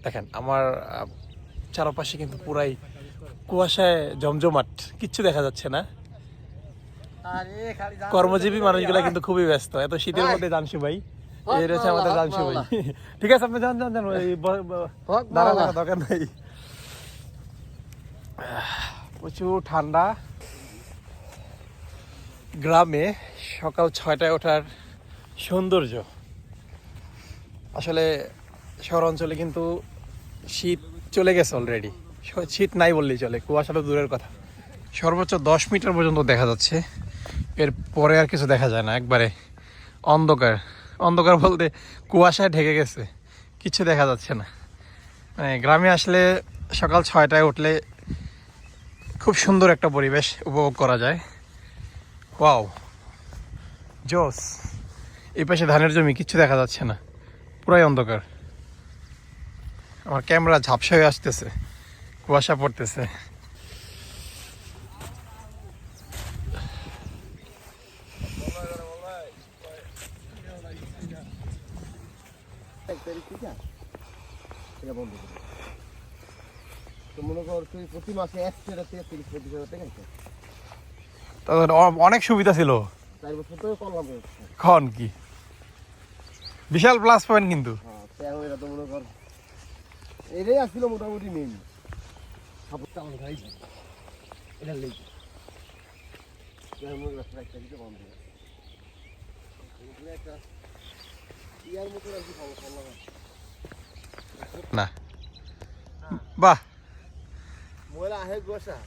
দেখেন আমার চারপাশে কিন্তু পুরাই কুয়াশায় জমজমাট, কিচ্ছু দেখা যাচ্ছে না। কর্মজীবী মানুষগুলা কিন্তু খুবই ব্যস্ত এত শীতের মধ্যে। জানসু ভাই এই রয়েছে আমাদের জানসু ভাই। ঠিক আছে আপনি যান যান যান, দাঁড়া লাগা দরকার নাই। প্রচুর ঠান্ডা। গ্রামে সকাল 6টায় ওঠার সৌন্দর্য, আসলে শহর অঞ্চলে কিন্তু শীত চলে গেছে অলরেডি, শীত নাই বললেই চলে, কুয়াশা তো দূরের কথা। সর্বোচ্চ 10 মিটার পর্যন্ত দেখা যাচ্ছে, এর পরে আর কিছু দেখা যায় না, একবারে অন্ধকার। অন্ধকার বলতে কুয়াশায় ঢেকে গেছে, কিছু দেখা যাচ্ছে না। মানে গ্রামে আসলে সকাল 6টায় উঠলে খুব সুন্দর একটা পরিবেশ উপভোগ করা যায়। ওয়াও, জোস। এই পাশে ধানের জমি, কিচ্ছু দেখা যাচ্ছে না, পুরাই অন্ধকার। আমার ক্যামেরা ঝাপসা হয়ে আসতেছে, কুয়াশা পড়তেছে। অনেক সুবিধা ছিল, খন কি বিশাল প্লাস পয়েন্ট কিন্তু। এটাই আসছিল মোটামুটি নেই। না বাহ, ময়লা আহে কুয়াশা।